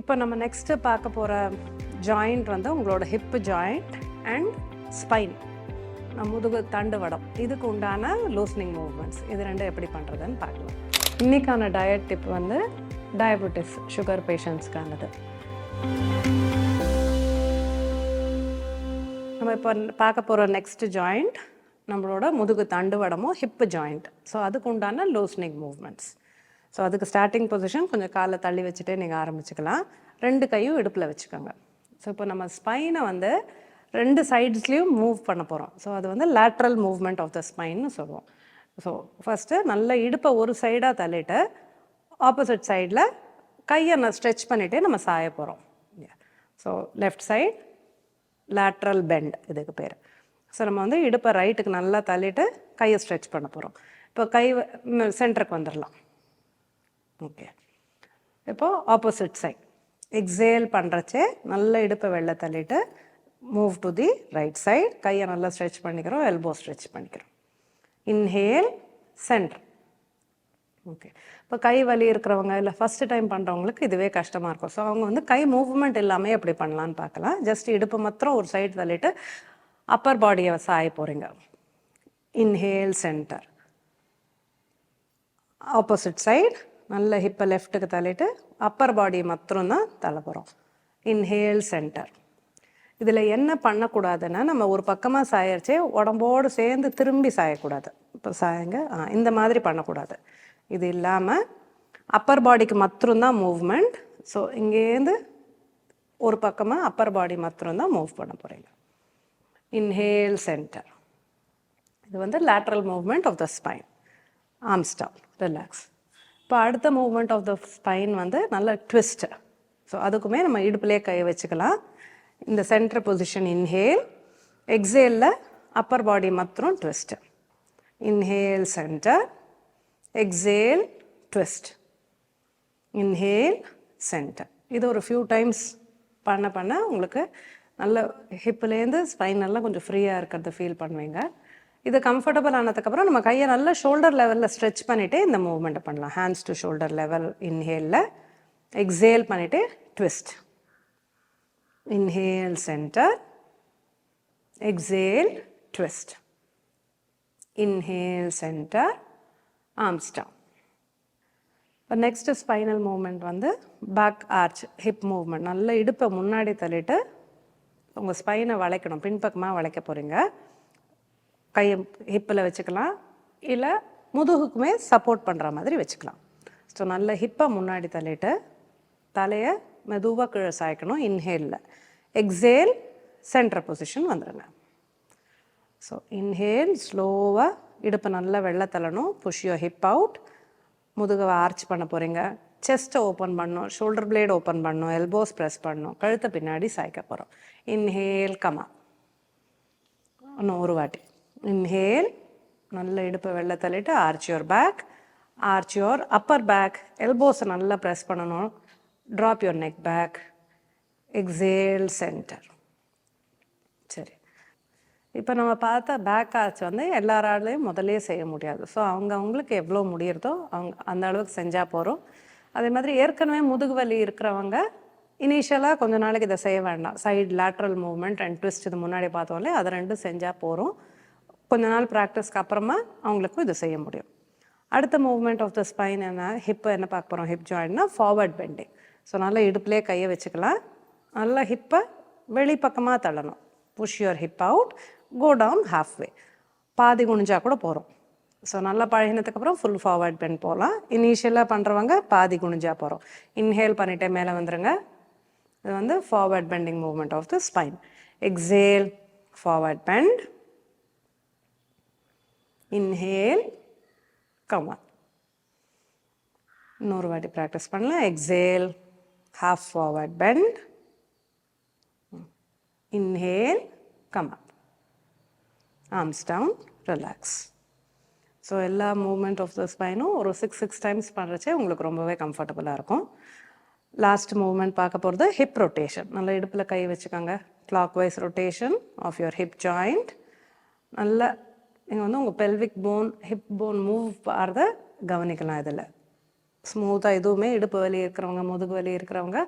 இப்போ நம்ம நெக்ஸ்ட்டு பார்க்க போகிற ஜாயிண்ட் வந்து உங்களோட ஹிப் ஜாயிண்ட் அண்ட் ஸ்பைன், முதுகு தண்டு வடம், இதுக்கு உண்டான லூஸ்னிங் மூவ்மெண்ட்ஸ். இது ரெண்டும் எப்படி பண்ணுறதுன்னு பார்க்கலாம். இன்றைக்கான டயட் டிப் வந்து டயபெட்டிஸ் சுகர் பேஷண்ட்ஸ்க்கானது. நம்ம இப்போ பார்க்க போகிற நெக்ஸ்ட் ஜாயிண்ட் நம்மளோட முதுகு தண்டு வடமும் ஹிப்பு ஜாயிண்ட். ஸோ அதுக்கு உண்டான லூஸ்னிங் மூவ்மெண்ட்ஸ். ஸோ அதுக்கு ஸ்டார்டிங் பொசிஷன் கொஞ்சம் காலை தள்ளி வச்சுட்டே நீங்கள் ஆரம்பிச்சுக்கலாம். 2 கையும் இடுப்பில் வச்சுக்கோங்க. ஸோ இப்போ நம்ம ஸ்பைனை வந்து 2 சைட்ஸ்லேயும் மூவ் பண்ண போகிறோம். ஸோ அது வந்து லேட்ரல் மூவ்மெண்ட் ஆஃப் த ஸ்பைன்னு சொல்லுவோம். ஸோ ஃபஸ்ட்டு நல்ல இடுப்பை ஒரு சைடாக தள்ளிட்டு ஆப்போசிட் சைடில் கையை ஸ்ட்ரெச் பண்ணிகிட்டே நம்ம சாய போகிறோம். So left side lateral bend இதுக்கு பேர். ஸோ நம்ம வந்து இடுப்பை ரைட்டுக்கு நல்லா தள்ளிட்டு கையை ஸ்ட்ரெச் பண்ண போகிறோம். இப்போ கை சென்டருக்கு வந்துடலாம். ஓகே, இப்போது ஆப்போசிட் சைட் எக்ஸேல் பண்ணுறச்சே நல்ல இடுப்பை வெளில தள்ளிட்டு move to the right side. கையை நல்லா ஸ்ட்ரெச் பண்ணிக்கிறோம், எல்போ ஸ்ட்ரெச் பண்ணிக்கிறோம். Inhale centre. ஓகே, இப்போ கை வலி இருக்கிறவங்க இல்லை ஃபஸ்ட்டு டைம் பண்ணுறவங்களுக்கு இதுவே கஷ்டமாக இருக்கும். ஸோ அவங்க வந்து கை மூவ்மெண்ட் இல்லாமல் எப்படி பண்ணலான்னு பார்க்கலாம். ஜஸ்ட் இடுப்பு மாத்திரம் ஒரு சைடு தள்ளிட்டு அப்பர் பாடியை சாய போகிறீங்க. Inhale centre. ஆப்போசிட் சைடு நல்ல ஹிப்பை லெஃப்ட்டுக்கு தள்ளிட்டு அப்பர் பாடியை மாத்திரம் தான் தள்ள போகிறோம். Inhale centre. இதில் என்ன பண்ணக்கூடாதுன்னா, நம்ம ஒரு பக்கமாக சாயரிச்சே உடம்போடு சேர்ந்து திரும்பி சாயக்கூடாது. இப்போ சாயங்க இந்த மாதிரி பண்ணக்கூடாது. இது இல்லாமல் அப்பர் பாடிக்கு மாத்திரம்தான் மூவ்மெண்ட். ஸோ இங்கேருந்து ஒரு பக்கமாக அப்பர் பாடி மாத்திரம்தான் மூவ் பண்ண போகிறீங்க. Inhale centre. இது வந்து lateral movement of the spine. Arms down, relax. இப்போ அடுத்த மூவ்மெண்ட் ஆஃப் த ஸ்பைன் வந்து நல்ல ட்விஸ்ட்டு. ஸோ அதுக்குமே நம்ம இடுப்புலேயே கை வச்சுக்கலாம். இந்த சென்டர் பொசிஷன் இன்ஹேல், எக்ஸேலில் அப்பர் பாடி மாத்திரம் twist. Inhale centre, exhale twist, inhale centre. இது ஒரு ஃபியூ டைம்ஸ் பண்ண உங்களுக்கு நல்ல ஹிப்புலேருந்து ஸ்பைன் நல்லா கொஞ்சம் ஃப்ரீயாக இருக்கிறத ஃபீல் பண்ணுவீங்க. இது கம்ஃபர்டபுள் ஆனதுக்கப்புறம் நம்ம கையை நல்லா ஷோல்டர் லெவலில் ஸ்ட்ரெச் பண்ணிவிட்டு இந்த மூவ்மெண்ட்டை பண்ணலாம். ஹேண்ட்ஸ் டு ஷோல்டர் லெவல் இன்ஹேலில், எக்ஸேல் பண்ணிவிட்டு twist. Inhale centre, exhale twist, inhale centre, arms down. இப்போ நெக்ஸ்ட்டு ஸ்பைனல் மூவ்மெண்ட் வந்து பேக் ஆர்ச் ஹிப் மூவ்மெண்ட். நல்ல இடுப்பை முன்னாடி தள்ளிட்டு உங்கள் ஸ்பைனை வளைக்கணும், பின்பக்கமாக வளைக்க போகிறீங்க. கையை ஹிப்பில் வச்சுக்கலாம், இல்லை முதுகுக்குமே சப்போர்ட் பண்ணுற மாதிரி வச்சுக்கலாம். ஸோ நல்ல ஹிப்பை முன்னாடி தள்ளிட்டு தலையை மெதுவாக கீழே சாய்க்கணும். இன்ஹேலில், எக்ஸேல் சென்டர் பொசிஷன் வந்துடுங்க. ஸோ இன்ஹேல் ஸ்லோவாக இடுப்பை நல்லா வெளில தள்ளணும். Push your hip out. முதுகை ஆர்ச் பண்ண போகிறீங்க. செஸ்ட்டை ஓப்பன் பண்ணணும், ஷோல்டர் பிளேட் ஓப்பன் பண்ணணும், எல்போஸ் ப்ரெஸ் பண்ணணும், கழுத்தை பின்னாடி சாய்க்க போகிறோம். இன்ஹேல் கமா. இன்னும் ஒரு வாட்டி. இன்ஹேல், நல்ல இடுப்பை வெளில தள்ளிட்டு arch your back, arch your upper back, எல்போஸை நல்லா ப்ரெஸ் பண்ணணும். Drop your neck back, exhale centre. சரி, இப்போ நம்ம பார்த்தா பேக் ஆர்ச் வந்து எல்லாராலையும் முதலே செய்ய முடியாது. ஸோ அவங்களுக்கு எவ்வளோ முடியறதோ அந்த அளவுக்கு செஞ்சால் போகிறோம். அதே மாதிரி ஏற்கனவே முதுகு வலி இருக்கிறவங்க இனிஷியலாக கொஞ்ச நாளைக்கு இதை செய்ய வேண்டாம். Side lateral movement and twist இது முன்னாடி பார்த்தோம்லே அதை 2 செஞ்சால் போகிறோம். கொஞ்ச நாள் ப்ராக்டிஸ்க்கு அப்புறமா அவங்களுக்கும் இது செய்ய முடியும். அடுத்த மூவ்மெண்ட் ஆஃப் த ஸ்பைன் என்ன, ஹிப்பை என்ன பார்க்க போகிறோம். ஹிப் ஜாயின்ட்னா ஃபார்வர்ட் பெண்டிங். ஸோ நல்லா இடுப்புலேயே கையை வச்சுக்கலாம். நல்லா ஹிப்பை வெளிப்பக்கமாக தள்ளணும். Push your hip out, go down halfway. பாதி குனிஞ்சா கூட போகிறோம். ஸோ நல்லா பழகினதுக்கப்புறம் ஃபுல் ஃபார்வர்ட் பெண்ட் போகலாம். இனிஷியலாக பண்ணுறவங்க பாதி குனிஞ்சா போகிறோம். இன்ஹேல் பண்ணிவிட்டே மேலே வந்துடுங்க. இது வந்து forward bending movement of the spine. Exhale forward bend, inhale come on. இன்னொரு வாட்டி ப்ராக்டிஸ் பண்ணலாம். Exhale half forward bend, inhale, come up, arms down, relax. So எல்லா மூவ்மெண்ட் ஆஃப் த ஸ்பைனும் ஒரு 6 டைம்ஸ் பண்ணுறச்சே உங்களுக்கு ரொம்பவே கம்ஃபர்டபுளாக இருக்கும். லாஸ்ட் மூவ்மெண்ட் பார்க்க போகிறது ஹிப் ரொட்டேஷன். நல்லா இடுப்பில் கை வச்சுக்கோங்க. Clock wise rotation of your hip joint. நல்லா நீங்கள் வந்து உங்கள் pelvic bone, hip bone move ஆகிறத கவனிக்கலாம். இதில் ஸ்மூத்தாக எதுவுமே இடுப்பு வலி இருக்கிறவங்க முதுகு வலி இருக்கிறவங்க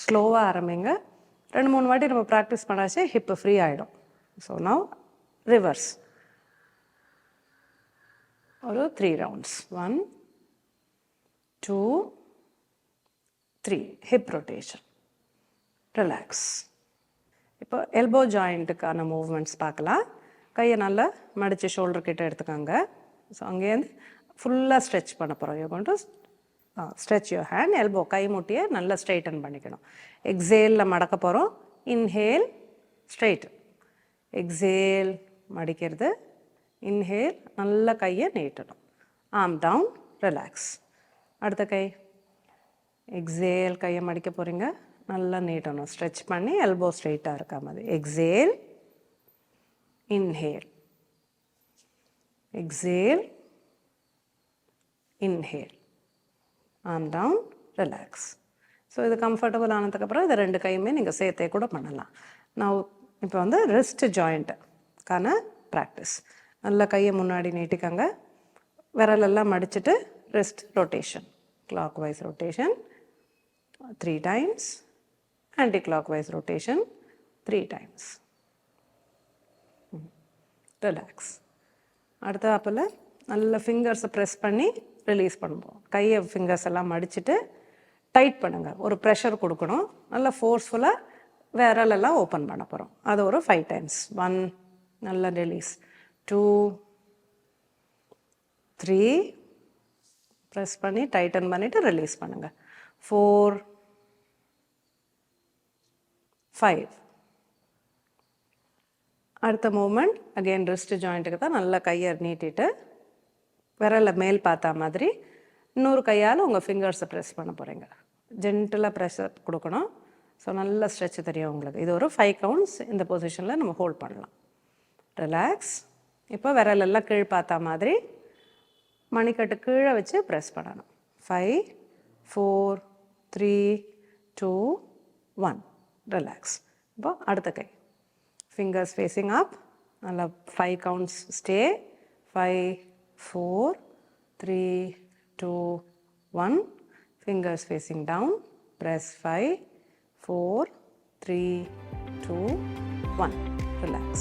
ஸ்லோவாக ஆரம்பிங்க. 2-3 வாட்டி நம்ம ப்ராக்டிஸ் பண்ணாச்சு ஹிப்பு ஃப்ரீ ஆகிடும். ஸோ நவ் ரிவர்ஸ் ஒரு 3 ரவுண்ட்ஸ். 1 2 3 hip rotation. ரிலாக்ஸ். இப்போ எல்போ ஜாயிண்ட்டுக்கான மூவ்மெண்ட்ஸ் பார்க்கலாம். கையை நல்லா மடித்து ஷோல்டர் கிட்ட எடுத்துக்கோங்க. ஸோ அங்கேருந்து ஃபுல்லாக ஸ்ட்ரெச் பண்ண போகிறோம். You going to stretch your hand. Elbow கை முட்டியை நல்லா ஸ்ட்ரைட்டன் பண்ணிக்கணும். எக்ஸேலில் மடக்க போகிறோம். Inhale straight. எக்ஸேல் மடிக்கிறது. இன்ஹேல் நல்ல கையை நீட்டணும். Arm down. ரிலாக்ஸ். அடுத்த கை. எக்ஸேல் கையை மடிக்க போகிறீங்க. நல்லா நீட்டணும். ஸ்ட்ரெச் பண்ணி எல்போ ஸ்ட்ரைட்டாக இருக்கா மாதிரி. Exhale. Inhale. Exhale. Inhale. Arm down. Relax. So இது கம்ஃபர்டபுள் ஆனதுக்கப்புறம் இதை 2 கையுமே நீங்கள் சேர்த்தே கூட பண்ணலாம். நான் இப்போ வந்து ரிஸ்ட் ஜாயிண்ட்டுக்கான ப்ராக்டிஸ். நல்லா கையை முன்னாடி நீட்டிக்கங்க. விரலெல்லாம் மடிச்சுட்டு wrist rotation. Clock wise rotation 3 times. Anti clock wise rotation 3 times. Relax. அடுத்த ஆப்பில் நல்ல ஃபிங்கர்ஸை ப்ரெஸ் பண்ணி ரிலீஸ் பண்ணுவோம். கையை ஃபிங்கர்ஸ் எல்லாம் மடிச்சுட்டு டைட் பண்ணுங்கள். ஒரு ப்ரெஷர் கொடுக்கணும். நல்லா ஃபோர்ஸ்ஃபுல்லாக விரலெல்லாம் ஓப்பன் பண்ண போகிறோம். அது ஒரு 5 times. 1 நல்லா ரிலீஸ். 2 3 ப்ரெஸ் பண்ணி டைட்டன் பண்ணிவிட்டு ரிலீஸ் பண்ணுங்கள். 4 5. அடுத்த மூமெண்ட் அகெயின் ரிஸ்ட் ஜாயிண்ட்டுக்கு தான். நல்லா கையை நீட்டிட்டு விரலை மேல் பார்த்தா மாதிரி இன்னொரு கையால் உங்கள் ஃபிங்கர்ஸை ப்ரெஸ் பண்ண போகிறீங்க. ஜென்டலாக ப்ரெஷர் கொடுக்கணும். ஸோ நல்ல ஸ்ட்ரெச் தெரியும் உங்களுக்கு. இது ஒரு 5 counts இந்த பொசிஷனில் நம்ம ஹோல்ட் பண்ணலாம். ரிலாக்ஸ். இப்போ விரலெல்லாம் கீழ் பார்த்தா மாதிரி மணிக்கட்டு கீழே வச்சு ப்ரெஸ் பண்ணணும். 5 4 3 2 1. ரிலாக்ஸ். இப்போ அடுத்த கை. ஃபிங்கர்ஸ் ஃபேஸிங் அப். நல்லா 5 counts stay. 5 4 3 2 1. Fingers facing down. Press 5 4 3 2 1. Relax.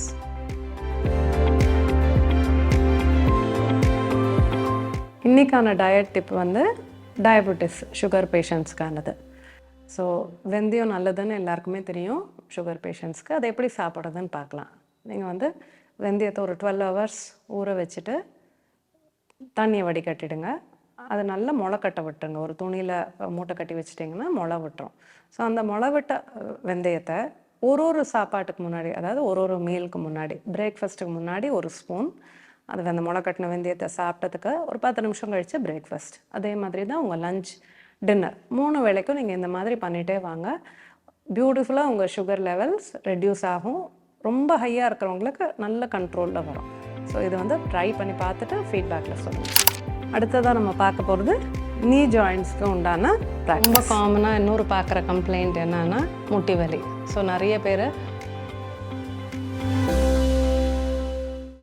இன்னைக்கான டயட் டிப் வந்து டயபெட்டிஸ் சுகர் பேஷண்ட்ஸ்க்கானது. ஸோ வெந்தயம் நல்லதுன்னு எல்லாருக்குமே தெரியும் சுகர் பேஷண்ட்ஸ்க்கு. அதை எப்படி சாப்பிட்றதுன்னு பார்க்கலாம். நீங்கள் வந்து வெந்தயத்தை ஒரு 12 hours ஊற வச்சுட்டு தண்ணியை வடிகட்டிடுங்க. அதை நல்லா முளை கட்ட விட்டுருங்க. ஒரு துணியில் மூட்டை கட்டி வச்சிட்டிங்கன்னா முளை விட்டுரும். ஸோ அந்த முளை விட்ட வெந்தயத்தை ஒரு சாப்பாட்டுக்கு முன்னாடி, அதாவது ஒரு மீலுக்கு முன்னாடி, பிரேக்ஃபாஸ்ட்டுக்கு முன்னாடி 1 ஸ்பூன், அது அந்த முளை கட்டின வெந்தயத்தை சாப்பிட்டதுக்கு ஒரு 10 நிமிஷம் கழித்து பிரேக்ஃபாஸ்ட். அதே மாதிரி தான் உங்கள் லஞ்ச் டின்னர் 3 வேளைக்கும் நீங்கள் இந்த மாதிரி பண்ணிகிட்டே வாங்க. பியூட்டிஃபுல்லாக உங்கள் சுகர் லெவல்ஸ் ரெடியூஸ் ஆகும். ரொம்ப ஹையாக இருக்கிறவங்களுக்கு நல்ல கண்ட்ரோலில் வரும். ஸோ இது வந்து ட்ரை பண்ணி பார்த்துட்டு ஃபீட்பேக்கில் சொல்லுங்கள். அடுத்ததாக நம்ம பார்க்க போகிறது நீ ஜாயிண்ட்ஸ்க்கு உண்டான ரொம்ப காமனாக இன்னொரு பார்க்குற கம்ப்ளைண்ட் என்னென்னா முட்டி வலி. ஸோ நிறைய பேர்